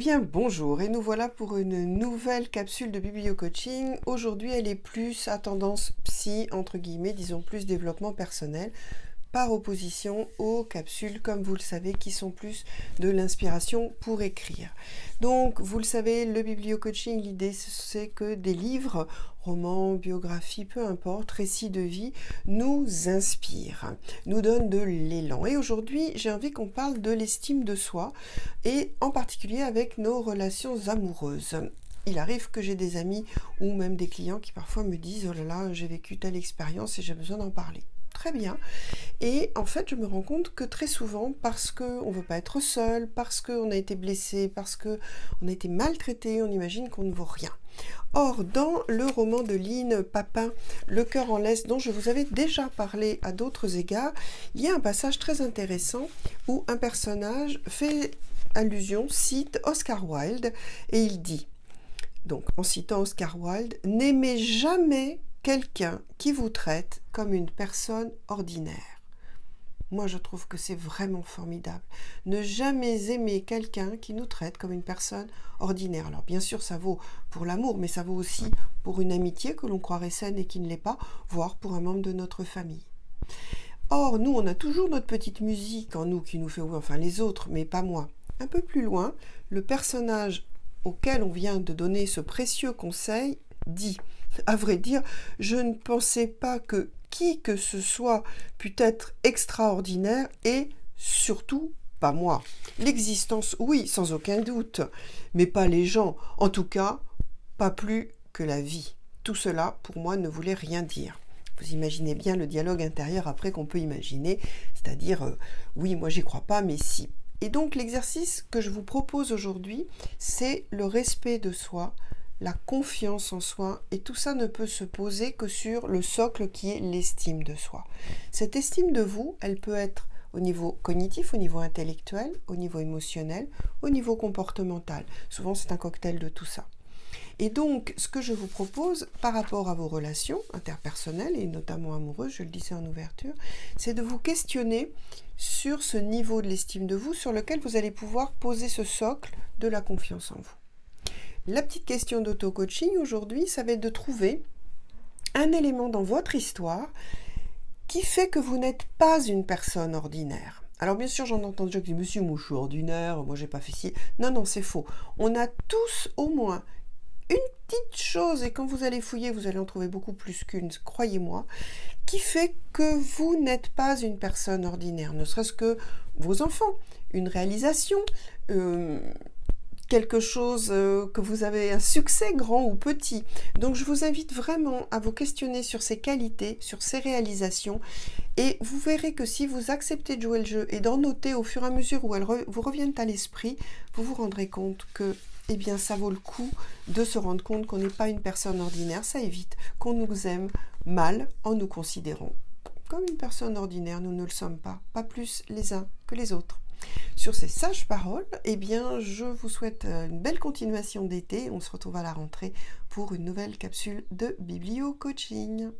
Bien, bonjour, et nous voilà pour une nouvelle capsule de biblio-coaching. Aujourd'hui, elle est plus à tendance psy, entre guillemets, disons plus développement personnel, par opposition aux capsules, comme vous le savez, qui sont plus de l'inspiration pour écrire. Donc, vous le savez, le biblio-coaching, l'idée, c'est que des livres, romans, biographies, peu importe, récits de vie, nous inspirent, nous donnent de l'élan. Et aujourd'hui, j'ai envie qu'on parle de l'estime de soi, et en particulier avec nos relations amoureuses. Il arrive que j'ai des amis ou même des clients qui parfois me disent « Oh là là, j'ai vécu telle expérience et j'ai besoin d'en parler ». Très bien. Et en fait, je me rends compte que très souvent, parce qu'on ne veut pas être seul, parce qu'on a été blessé, parce qu'on a été maltraité, on imagine qu'on ne vaut rien. Or, dans le roman de Lynn Papin, Le cœur en laisse, dont je vous avais déjà parlé à d'autres égards, il y a un passage très intéressant où un personnage fait allusion, cite Oscar Wilde, et il dit, donc en citant Oscar Wilde, « N'aimez jamais quelqu'un qui vous traite comme une personne ordinaire. » Moi, je trouve que c'est vraiment formidable. Ne jamais aimer quelqu'un qui nous traite comme une personne ordinaire. Alors, bien sûr, ça vaut pour l'amour, mais ça vaut aussi pour une amitié que l'on croirait saine et qui ne l'est pas, voire pour un membre de notre famille. Or, nous, on a toujours notre petite musique en nous qui nous fait, enfin les autres, mais pas moi. Un peu plus loin, le personnage auquel on vient de donner ce précieux conseil dit, à vrai dire, je ne pensais pas que qui que ce soit pût être extraordinaire et surtout pas moi. L'existence, oui, sans aucun doute, mais pas les gens, en tout cas, pas plus que la vie. Tout cela, pour moi, ne voulait rien dire. Vous imaginez bien le dialogue intérieur après qu'on peut imaginer, c'est-à-dire, oui, moi j'y crois pas, mais si. Et donc l'exercice que je vous propose aujourd'hui, c'est le respect de soi, la confiance en soi, et tout ça ne peut se poser que sur le socle qui est l'estime de soi. Cette estime de vous, elle peut être au niveau cognitif, au niveau intellectuel, au niveau émotionnel, au niveau comportemental. Souvent c'est un cocktail de tout ça. Et donc, ce que je vous propose par rapport à vos relations interpersonnelles et notamment amoureuses, je le disais en ouverture, c'est de vous questionner sur ce niveau de l'estime de vous sur lequel vous allez pouvoir poser ce socle de la confiance en vous. La petite question d'auto-coaching aujourd'hui, ça va être de trouver un élément dans votre histoire qui fait que vous n'êtes pas une personne ordinaire. Alors bien sûr, j'en entends déjà qui disent « Monsieur, moi je suis ordinaire, moi j'ai pas fait ci ». Non, non, c'est faux. On a tous au moins une petite chose, et quand vous allez fouiller, vous allez en trouver beaucoup plus qu'une, croyez-moi, qui fait que vous n'êtes pas une personne ordinaire, ne serait-ce que vos enfants, une réalisation, quelque chose que vous avez un succès grand ou petit. Donc je vous invite vraiment à vous questionner sur ces qualités, sur ces réalisations, et vous verrez que si vous acceptez de jouer le jeu et d'en noter au fur et à mesure où elles vous reviennent à l'esprit, vous vous rendrez compte que eh bien, ça vaut le coup de se rendre compte qu'on n'est pas une personne ordinaire. Ça évite qu'on nous aime mal en nous considérant comme une personne ordinaire. Nous ne le sommes pas, pas plus les uns que les autres. Sur ces sages paroles, eh bien, je vous souhaite une belle continuation d'été. On se retrouve à la rentrée pour une nouvelle capsule de Biblio Coaching.